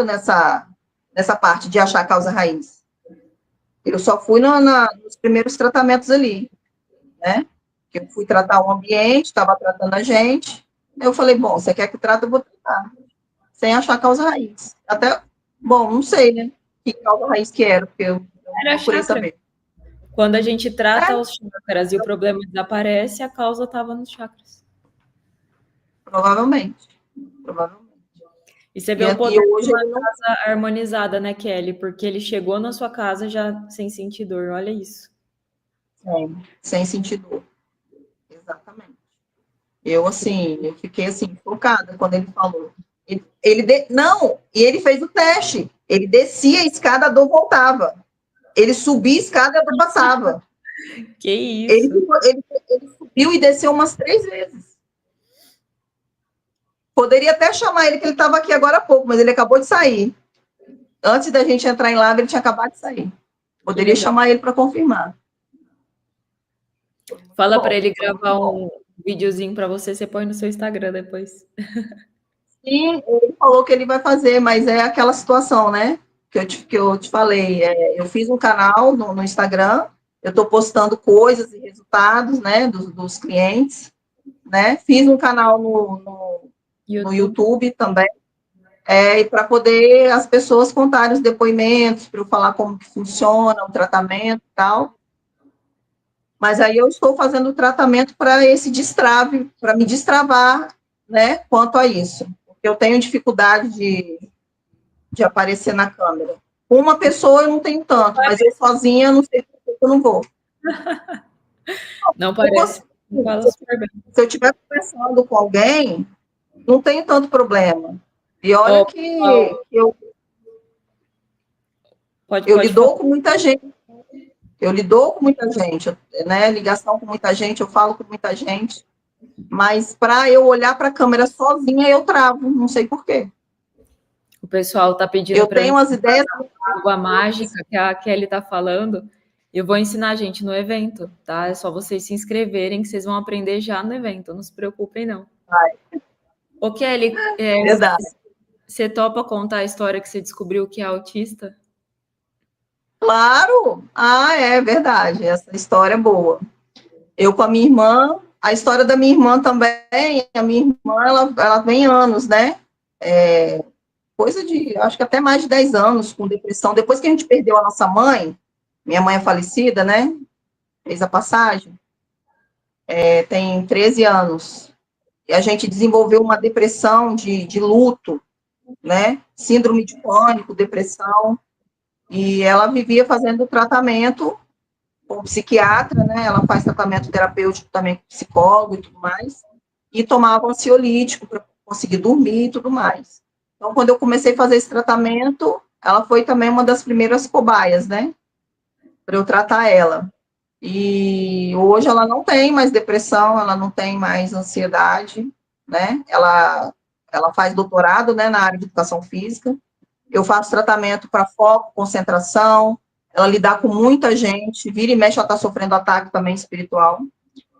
nessa parte de achar a causa raiz. Eu só fui nos primeiros tratamentos ali, né? Que eu fui tratar o ambiente, estava tratando a gente. Eu falei, bom, você quer que trate, eu vou tratar. Sem achar a causa raiz. Até, bom, não sei, né? Que causa raiz que era, porque eu Era procurei chakra. saber. Quando a gente trata É, os chakras e o problema desaparece, a causa estava nos chakras. provavelmente. Provavelmente. E você E, vê o e poder de hoje uma ele não casa harmonizada, né, Kelly? Porque ele chegou na sua casa já sem sentir dor. Olha isso. tem, sem sentir dor. Exatamente. Eu, assim, eu fiquei, assim, focada quando ele falou. Não, e ele fez o teste. Ele descia a escada, a dor voltava. Ele subia a escada, a dor passava. Que Ele, isso. ele subiu e desceu umas 3 vezes. Poderia até chamar ele, que ele estava aqui agora há pouco, mas ele acabou de sair. Antes da gente entrar em live, ele tinha acabado de sair. Que Poderia legal. chamar ele para confirmar. Foi muito Fala para bom, ele foi muito gravar bom. um videozinho para você, você põe no seu Instagram depois. Sim, ele falou que ele vai fazer, mas é aquela situação, né? Que eu te falei. Eu fiz um canal no Instagram, eu estou postando coisas e resultados, né, dos clientes, né? Fiz um canal no YouTube. YouTube também, e para poder as pessoas contarem os depoimentos, para eu falar como que funciona o tratamento e tal. Mas aí eu estou fazendo o tratamento para esse destrave, para me destravar, né, quanto a isso. Porque eu tenho dificuldade de aparecer na câmera. Com uma pessoa eu não tenho tanto, mas eu sozinha eu não sei por que eu não vou. Não Eu parece. consigo, Fala super bem. se eu estiver conversando com alguém, não tenho tanto problema. E olha Ó, que eu, eu pode falar. lidou com muita gente. Eu lido com muita gente, né? Ligação com muita gente, eu falo com muita gente. Mas para eu olhar para a câmera sozinha, eu travo, não sei por quê. O pessoal tá pedindo Eu para eu tenho as ideias. água mágica que a Kelly tá falando. Eu vou ensinar a gente no evento, tá? É só vocês se inscreverem que vocês vão aprender já no evento. Não se preocupem, não. Ô, Kelly, Verdade. você topa contar a história que você descobriu que é autista? Claro! Ah, é verdade. Essa história é boa. Eu com a minha irmã, a história da minha irmã também, a minha irmã, ela vem anos, né? Coisa de, acho que até mais de 10 anos com depressão. Depois que a gente perdeu a nossa mãe, minha mãe é falecida, né? Fez a passagem, tem 13 anos. E a gente desenvolveu uma depressão de luto, né? Síndrome de pânico, depressão. E ela vivia fazendo tratamento com psiquiatra, né? Ela faz tratamento terapêutico também com psicólogo e tudo mais. E tomava ansiolítico para conseguir dormir e tudo mais. Então, quando eu comecei a fazer esse tratamento, ela foi também uma das primeiras cobaias, né? Para eu tratar ela. E hoje ela não tem mais depressão, ela não tem mais ansiedade, né? Ela faz doutorado, né, na área de educação física. Eu faço tratamento para foco, concentração, ela lidar com muita gente, vira e mexe, ela está sofrendo ataque também espiritual.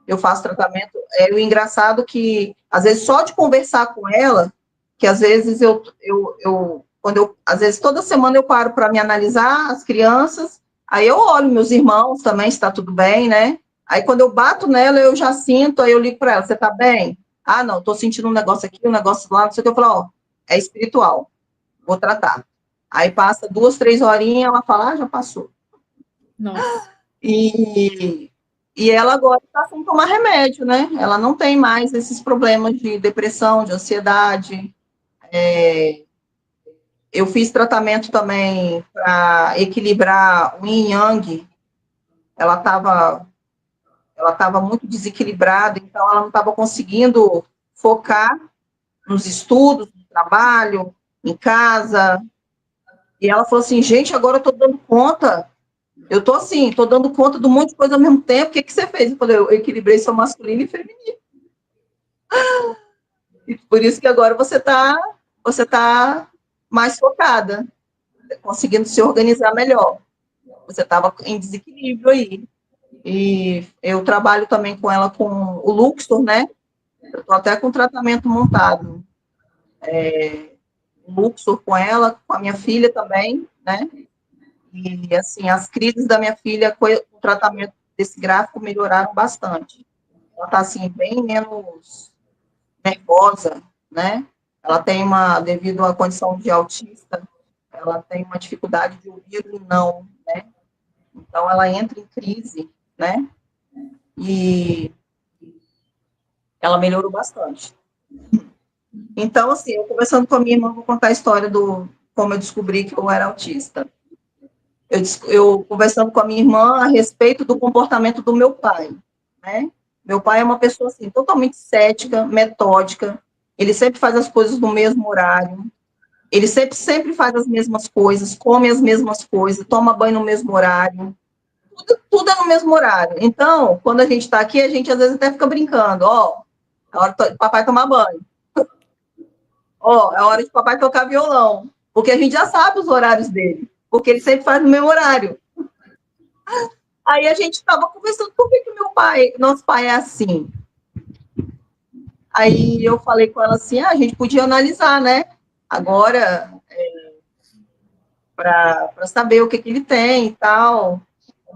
Eu faço tratamento. O engraçado que, às vezes, só de conversar com ela, que às vezes às vezes, toda semana eu paro para me analisar as crianças, aí eu olho meus irmãos também, se está tudo bem, né? Aí, quando eu bato nela, eu já sinto, aí eu ligo para ela, você está bem? Ah, não, estou sentindo um negócio aqui, um negócio lá, não sei o que, eu falo, ó, é espiritual. vou tratar. Aí passa 2, 3 horinhas, ela fala, já passou. Nossa. E ela agora está sem tomar remédio, né? Ela não tem mais esses problemas de depressão, de ansiedade. Eu fiz tratamento também para equilibrar o yin yang. Ela estava muito desequilibrada, então ela não estava conseguindo focar nos estudos, no trabalho, em casa. E ela falou assim, gente, agora eu estou dando conta. Eu estou assim, estou dando conta de um monte de coisa ao mesmo tempo. O que você fez? Eu falei, eu equilibrei seu masculino e feminino. E por isso que agora você tá mais focada, conseguindo se organizar melhor. Você estava em desequilíbrio aí. E eu trabalho também com ela com o Luxor, né? Eu estou até com tratamento montado. Luxor com ela, com a minha filha também, né? E, assim, as crises da minha filha com o tratamento desse gráfico melhoraram bastante. Ela está, assim, bem menos nervosa, né? Ela tem devido à condição de autista, ela tem uma dificuldade de ouvir o não, né? Então, ela entra em crise, né? E ela melhorou bastante. Então, assim, eu conversando com a minha irmã, vou contar a história do como eu descobri que eu era autista. Eu conversando com a minha irmã a respeito do comportamento do meu pai, né? Meu pai é uma pessoa, assim, totalmente cética, metódica, ele sempre faz as coisas no mesmo horário, ele sempre faz as mesmas coisas, come as mesmas coisas, toma banho no mesmo horário, tudo é no mesmo horário. Então, quando a gente está aqui, a gente às vezes até fica brincando, ó, é hora de papai tomar banho, ó, é hora de papai tocar violão, porque a gente já sabe os horários dele, porque ele sempre faz no mesmo horário. Aí a gente estava conversando, por que nosso pai é assim? Aí eu falei com ela assim, a gente podia analisar, né? Agora, para saber o que ele tem e tal.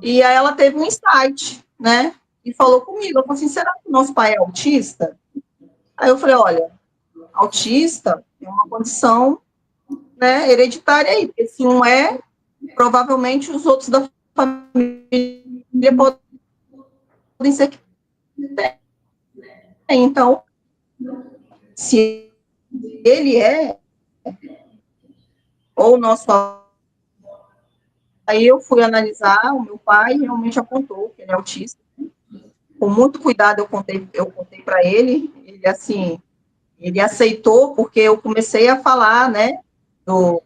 E aí ela teve um insight, né? E falou comigo, ela falou assim, será que o nosso pai é autista? Aí eu falei, olha, autista é uma condição, né, hereditária aí, porque se um é, provavelmente os outros da família podem ser que tenham. Então, se ele é, ou o nosso. Aí eu fui analisar, o meu pai realmente apontou que ele é autista. Com muito cuidado eu contei para ele assim, ele aceitou porque eu comecei a falar, né, do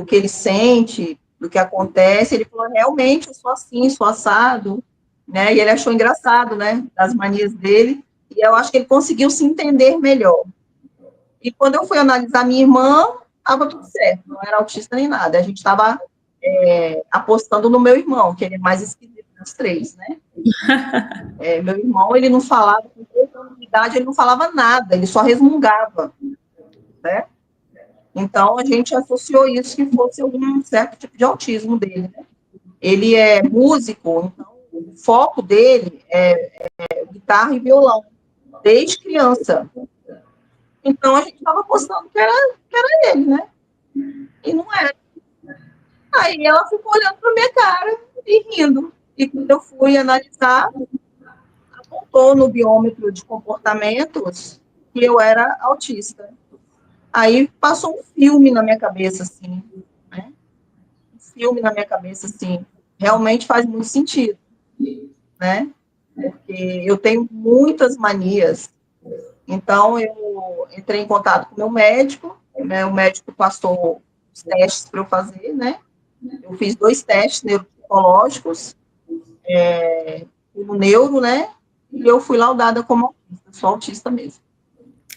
que ele sente, do que acontece, ele falou, realmente, eu sou assim, sou assado, né, e ele achou engraçado, né, das manias dele, e eu acho que ele conseguiu se entender melhor. E quando eu fui analisar minha irmã, estava tudo certo, não era autista nem nada, a gente estava apostando no meu irmão, que ele é mais esquisito dos três, né? Meu irmão, ele não falava, com 3 anos de idade, ele não falava nada, ele só resmungava, né? Então, a gente associou isso que fosse algum certo tipo de autismo dele, né? Ele é músico, então o foco dele é guitarra e violão, desde criança. Então, a gente estava apostando que era ele, né? E não era. Aí ela ficou olhando para minha cara e rindo. E quando eu fui analisar, apontou no biômetro de comportamentos que eu era autista. Aí passou um filme na minha cabeça, assim, né? Um filme na minha cabeça, assim, realmente faz muito sentido, né? Porque eu tenho muitas manias. Então, eu entrei em contato com o meu médico, né? O médico passou os testes para eu fazer, né? Eu fiz 2 testes neuropsicológicos, no neuro, né? E eu fui laudada como autista, sou autista mesmo.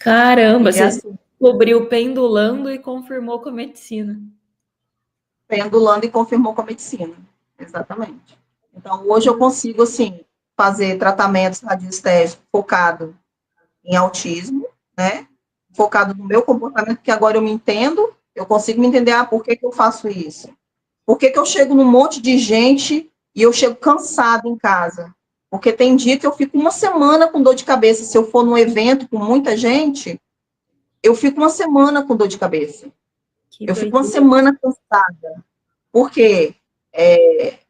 Caramba, E você assim, descobriu pendulando e confirmou com a medicina. pendulando e confirmou com a medicina. Exatamente. Então, hoje eu consigo, assim, fazer tratamentos radioestésicos focado em autismo, né? Focado no meu comportamento, que agora eu me entendo, eu consigo me entender, por que eu faço isso? Por que eu chego num monte de gente e eu chego cansado em casa? Porque tem dia que eu fico uma semana com dor de cabeça. Se eu for num evento com muita gente, eu fico uma semana com dor de cabeça. Que Eu fico uma doideira. semana cansada. Por quê?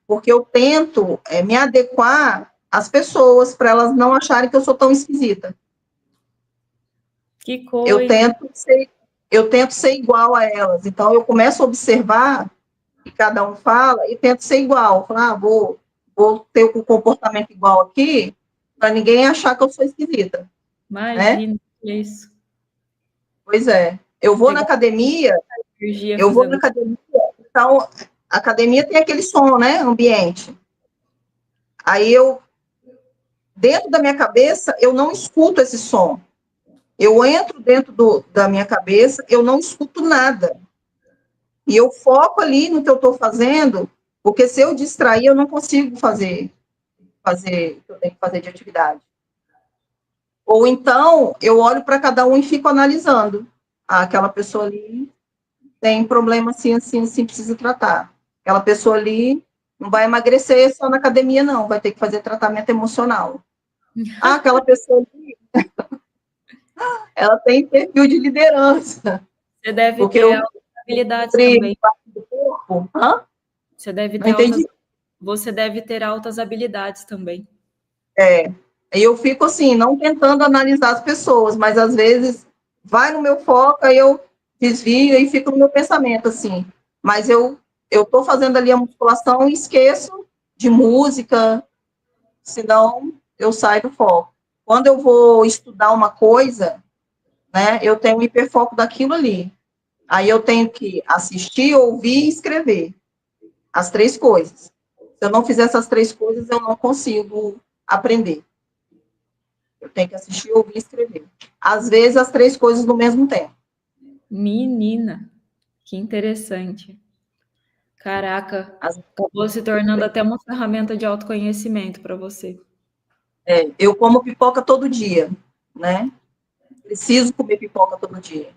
Porque eu tento me adequar às pessoas para elas não acharem que eu sou tão esquisita. Que Eu coisa. tento ser, eu tento ser igual a elas. Então, eu começo a observar o que cada um fala e tento ser igual. Falar, vou ter o comportamento igual aqui, para ninguém achar que eu sou esquisita, né? Imagina que é isso. Pois é. Eu vou Você na gasta academia, energia eu vou na fazendo. academia, então, a academia tem aquele som, né, ambiente. Aí dentro da minha cabeça, eu não escuto esse som. Eu entro dentro da minha cabeça, eu não escuto nada. E eu foco ali no que eu estou fazendo, porque se eu distrair, eu não consigo fazer o que eu tenho que fazer de atividade. Ou então, eu olho para cada um e fico analisando. Ah, aquela pessoa ali tem problema assim, assim, assim, precisa tratar. Aquela pessoa ali não vai emagrecer só na academia, não, vai ter que fazer tratamento emocional. Ah, aquela pessoa ali, ela tem perfil de liderança, Você deve porque ter eu altas habilidades sobre também. parte do corpo. Hã? Você deve Não ter altas. entendi. Você deve ter altas habilidades também. É, aí eu fico assim, não tentando analisar as pessoas, mas às vezes vai no meu foco, aí eu desvio e fico no meu pensamento, assim. Mas eu tô fazendo ali a musculação e esqueço de música, senão eu saio do foco. Quando eu vou estudar uma coisa, né, eu tenho um hiperfoco daquilo ali. Aí eu tenho que assistir, ouvir e escrever. As três coisas. Se eu não fizer essas três coisas, eu não consigo aprender. Eu tenho que assistir, ouvir e escrever. Às vezes, as três coisas no mesmo tempo. Menina, que interessante. Caraca, As- acabou se tornando até uma ferramenta de autoconhecimento para você. eu como pipoca todo dia, né? Preciso comer pipoca todo dia.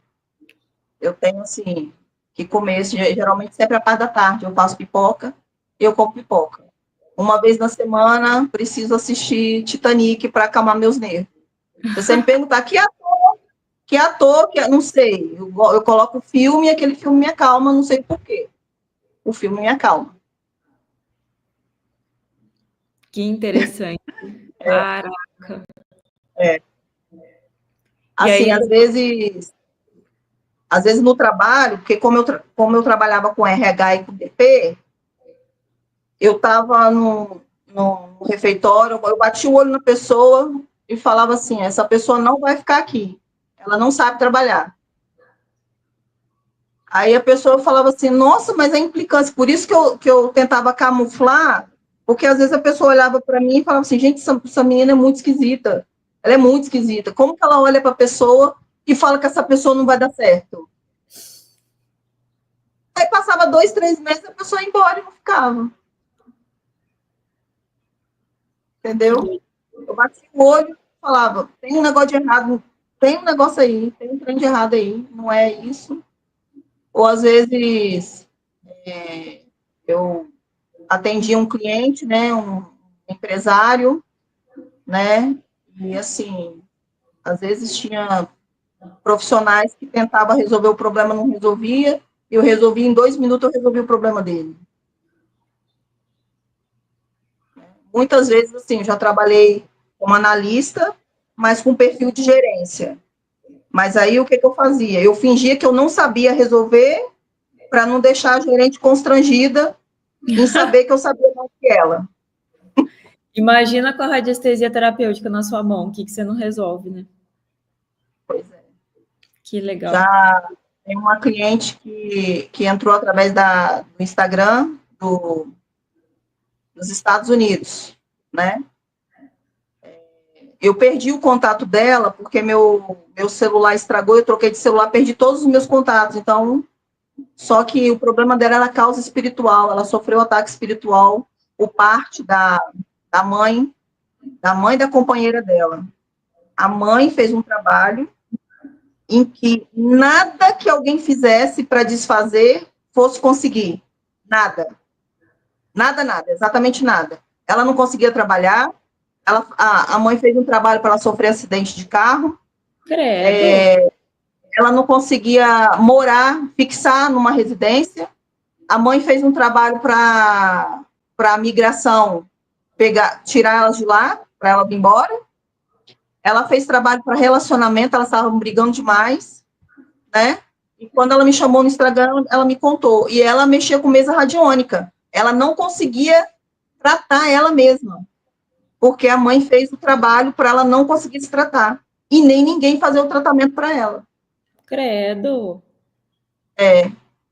Eu tenho, assim, que comer, geralmente sempre a parte da tarde, eu faço pipoca, eu como pipoca. Uma vez na semana, preciso assistir Titanic para acalmar meus nervos. Se você me perguntar não sei. Eu coloco o filme e aquele filme me acalma, não sei por quê. O filme me acalma. Que interessante. Caraca. É. E Assim, aí, às vezes no trabalho, porque como eu trabalhava com RH e com DP, eu estava no refeitório, eu bati o olho na pessoa e falava assim, essa pessoa não vai ficar aqui, ela não sabe trabalhar. Aí a pessoa falava assim, nossa, mas é implicância, por isso que eu tentava camuflar, porque às vezes a pessoa olhava para mim e falava assim, gente, essa menina é muito esquisita, ela é muito esquisita, como que ela olha para a pessoa e fala que essa pessoa não vai dar certo? Aí passava 2, 3 meses, a pessoa ia embora e não ficava, que entendeu? doido. Eu bati o olho e falava, tem um negócio de errado, tem um negócio aí, tem um trem de errado aí, não é isso. Ou às vezes eu atendia um cliente, né, um empresário, né, e assim, às vezes tinha profissionais que tentavam resolver o problema, não resolvia, eu resolvia em 2 minutos, eu resolvi o problema dele. Muitas vezes, assim, já trabalhei como analista, mas com perfil de gerência. Mas aí o que, que eu fazia? Eu fingia que eu não sabia resolver para não deixar a gerente constrangida em saber que eu sabia mais que ela. Imagina com a radiestesia terapêutica na sua mão, o que você não resolve, né? Pois é. Que legal. Já tem uma cliente que entrou através do Instagram dos Estados Unidos, né? Eu perdi o contato dela porque meu celular estragou, eu troquei de celular, perdi todos os meus contatos. Então, só que o problema dela era causa espiritual, ela sofreu ataque espiritual por parte da mãe, da mãe da companheira dela. A mãe fez um trabalho em que nada que alguém fizesse para desfazer fosse conseguir. Nada. Nada, nada, exatamente nada. Ela não conseguia trabalhar, a mãe fez um trabalho para ela sofrer acidente de carro, Credo. ela não conseguia morar, fixar numa residência. A mãe fez um trabalho para a migração, tirar elas de lá, para ela vir embora. Ela fez trabalho para relacionamento, elas estavam brigando demais, né? E quando ela me chamou no Instagram, ela me contou. E ela mexia com mesa radiônica. Ela não conseguia tratar ela mesma, porque a mãe fez o trabalho para ela não conseguir se tratar. E nem ninguém fazer o tratamento para ela. Credo.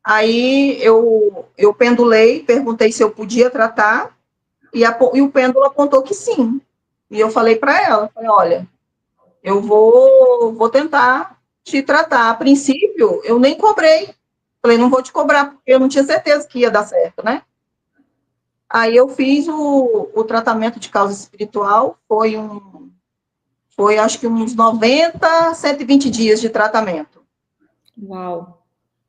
Aí eu pendulei, perguntei se eu podia tratar, e o pêndulo apontou que sim. E eu falei para ela, falei, olha, eu vou tentar te tratar. A princípio, eu nem cobrei. Falei, não vou te cobrar, porque eu não tinha certeza que ia dar certo, né? Aí eu fiz o tratamento de causa espiritual, foi acho que uns 90, 120 dias de tratamento. Uau.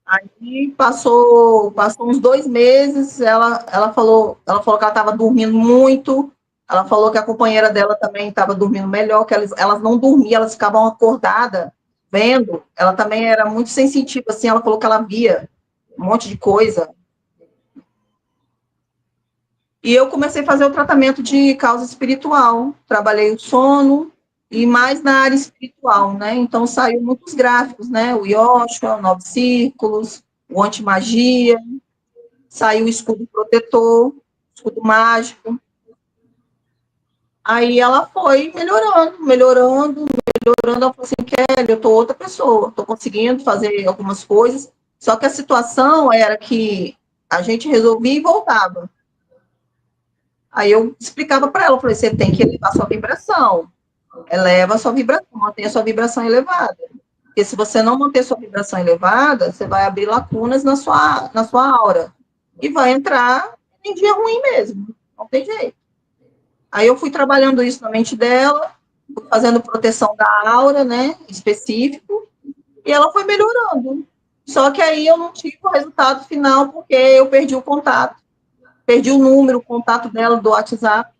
Aí passou uns 2 meses, ela falou que ela estava dormindo muito, ela falou que a companheira dela também estava dormindo melhor, que elas não dormiam, elas ficavam acordadas, vendo, ela também era muito sensitiva, assim, ela falou que ela via um monte de coisa. E eu comecei a fazer o tratamento de causa espiritual, trabalhei o sono, e mais na área espiritual, né? Então, saiu muitos gráficos, né? O Yoshua, o Nove Círculos, o Antimagia, saiu o escudo protetor, escudo mágico. Aí ela foi melhorando. Ela falou assim, Kelly, eu tô outra pessoa, tô conseguindo fazer algumas coisas, só que a situação era que a gente resolvia e voltava. Aí eu explicava para ela, falei, você tem que elevar sua vibração, eleva a sua vibração, mantenha a sua vibração elevada. Porque se você não manter sua vibração elevada, você vai abrir lacunas na sua aura. E vai entrar em dia ruim mesmo. Não tem jeito. Aí eu fui trabalhando isso na mente dela, fui fazendo proteção da aura, né, específico, e ela foi melhorando. Só que aí eu não tive o resultado final, porque eu perdi o contato. Perdi o número, o contato dela do WhatsApp,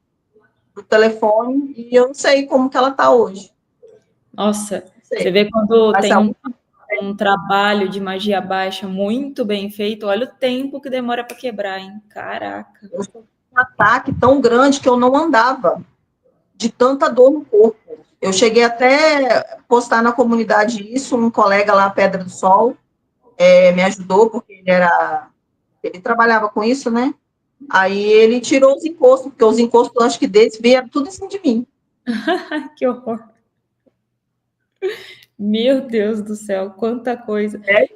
do telefone, e eu não sei como que ela está hoje. Nossa, Não você sei. vê quando Mas tem um trabalho de magia baixa muito bem feito, olha o tempo que demora para quebrar, hein? Caraca. eu tive um ataque tão grande que eu não andava, de tanta dor no corpo. Eu cheguei até postar na comunidade isso, um colega lá, Pedra do Sol, me ajudou, porque ele trabalhava com isso, né? Aí ele tirou os encostos, porque os encostos, acho que deles, vieram tudo em cima de mim. Que horror. Meu Deus do céu, quanta coisa. É,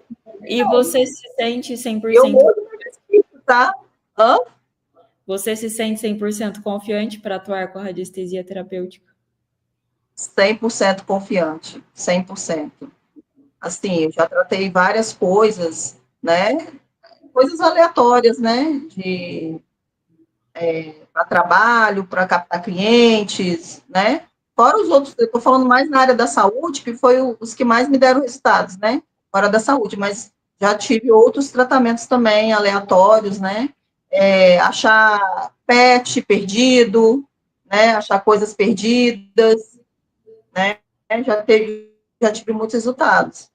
E você se sente cem por eu cento? morro de respeito, tá? Hã? Você se sente 100% confiante para atuar com a radiestesia terapêutica? 100% confiante, 100%. Assim, eu já tratei várias coisas, né? Coisas aleatórias, né? Para trabalho, para captar clientes, né? Fora os outros, eu estou falando mais na área da saúde, que foi os que mais me deram resultados, né? Fora da saúde, mas já tive outros tratamentos também aleatórios, né? Achar pet perdido, né? Achar coisas perdidas, né? Já tive muitos resultados.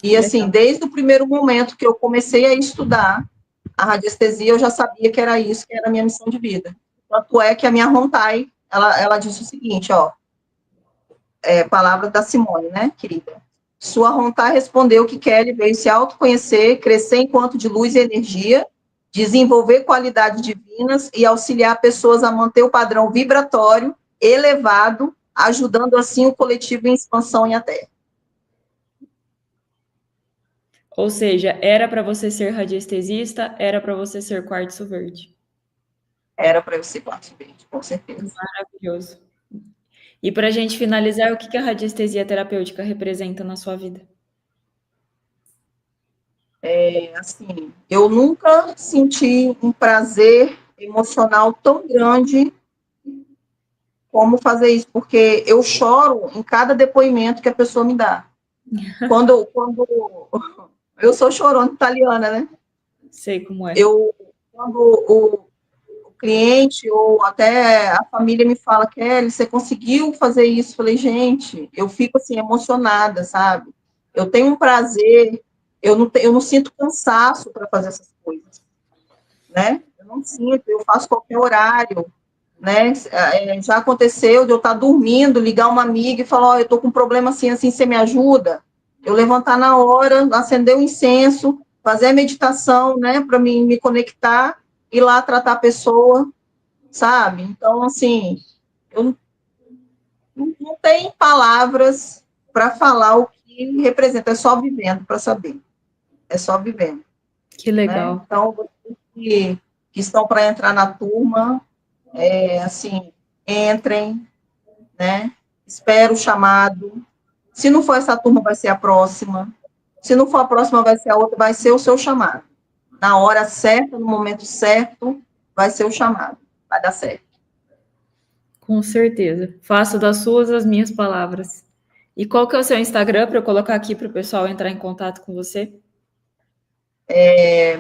E assim, Legal. desde o primeiro momento que eu comecei a estudar a radiestesia, eu já sabia que era isso, que era a minha missão de vida. Tanto é que a minha Hontai, ela disse o seguinte, ó, palavra da Simone, né, querida? Sua Hontai respondeu que Kelly veio se autoconhecer, crescer enquanto de luz e energia, desenvolver qualidades divinas e auxiliar pessoas a manter o padrão vibratório elevado, ajudando assim o coletivo em expansão em a Terra. Ou seja, era para você ser radiestesista, era para você ser quartzo verde. Era para eu ser quartzo verde, com certeza. Maravilhoso. E para a gente finalizar, o que a radiestesia terapêutica representa na sua vida? Assim, eu nunca senti um prazer emocional tão grande como fazer isso, porque eu choro em cada depoimento que a pessoa me dá. Quando eu sou chorona italiana, né? Sei como é. Quando o cliente ou até a família me fala, Kelly, você conseguiu fazer isso? Eu falei, gente, eu fico assim emocionada, sabe? Eu tenho um prazer, eu não sinto cansaço para fazer essas coisas, né? Eu não sinto, eu faço qualquer horário, né? Já aconteceu de eu estar dormindo, ligar uma amiga e falar, ó, eu estou com um problema assim, assim, você me ajuda? Eu levantar na hora, acender o incenso, fazer a meditação, né, para me conectar, ir lá tratar a pessoa, sabe? Então, assim, eu não tenho palavras para falar o que representa, é só vivendo para saber, é só vivendo, Que né? legal. Então, vocês que estão para entrar na turma, assim, entrem, né? Espero o chamado. Se não for essa turma, vai ser a próxima. Se não for a próxima, vai ser a outra, vai ser o seu chamado. Na hora certa, no momento certo, vai ser o chamado. Vai dar certo. Com certeza. Faço das suas as minhas palavras. E qual que é o seu Instagram para eu colocar aqui para o pessoal entrar em contato com você?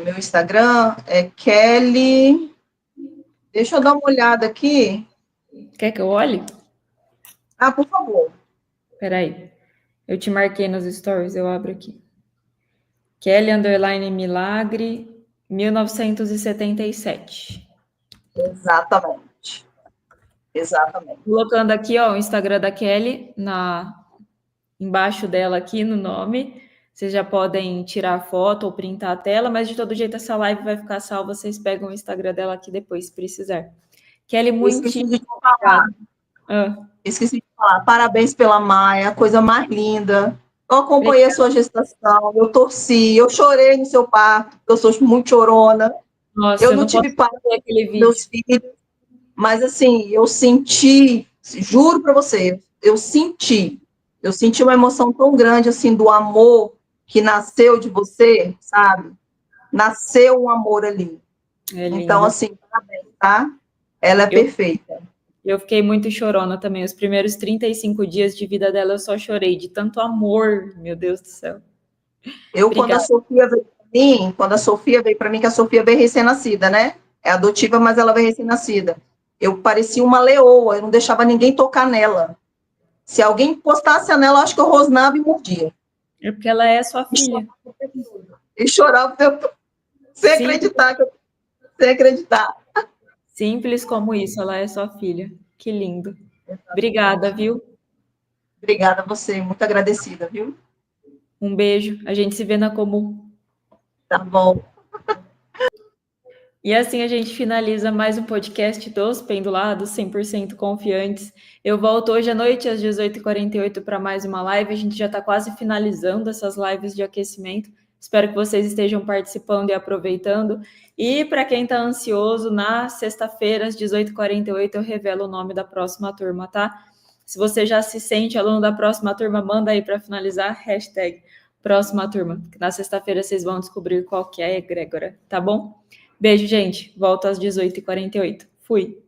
Meu Instagram é Kelly. Deixa eu dar uma olhada aqui. Quer que eu olhe? Ah, por favor. Peraí. Eu te marquei nos stories, eu abro aqui. Kelly _ Milagre 1977. Exatamente. Exatamente. Colocando aqui, ó, o Instagram da Kelly embaixo dela aqui no nome. Vocês já podem tirar a foto ou printar a tela, mas de todo jeito essa live vai ficar salva. Vocês pegam o Instagram dela aqui depois, se precisar. Kelly, Eu esqueci muitíssimo de falar. obrigada. Ah, Esqueci de falar. Parabéns pela Maia, a coisa mais linda. Eu acompanhei a obrigada. sua gestação, eu torci, eu chorei no seu parto, porque eu sou muito chorona. Nossa, Eu eu não não posso tive parto ver aquele com vídeo. meus filhos, mas assim, eu senti, juro para você, eu senti uma emoção tão grande assim do amor que nasceu de você, sabe? Nasceu um amor ali. É Então, lindo. assim, parabéns, tá? Ela é Eu, perfeita. eu fiquei muito chorona também. Os primeiros 35 dias de vida dela eu só chorei de tanto amor. Meu Deus do céu. Eu, quando a Obrigada. Sofia veio para mim, que a Sofia veio recém-nascida, né? É adotiva, mas ela veio recém-nascida. Eu parecia uma leoa, eu não deixava ninguém tocar nela. Se alguém encostasse nela, eu acho que eu rosnava e mordia. É porque ela é sua filha. E chorava sem Simples, acreditar, sem acreditar. simples como isso, ela é sua filha. Que lindo. Obrigada, Exatamente. viu? Obrigada a você, muito agradecida, viu? Um beijo. A gente se vê na comum. Tá bom. E assim a gente finaliza mais um podcast dos Pendulados 100% confiantes. Eu volto hoje à noite às 18h48 para mais uma live. A gente já está quase finalizando essas lives de aquecimento. Espero que vocês estejam participando e aproveitando. E para quem está ansioso, na sexta-feira às 18h48 eu revelo o nome da próxima turma, tá? Se você já se sente aluno da próxima turma, manda aí para finalizar, hashtag próxima turma. Na sexta-feira vocês vão descobrir qual que é a egrégora, tá bom? Beijo, gente. Volto às 18h48. Fui.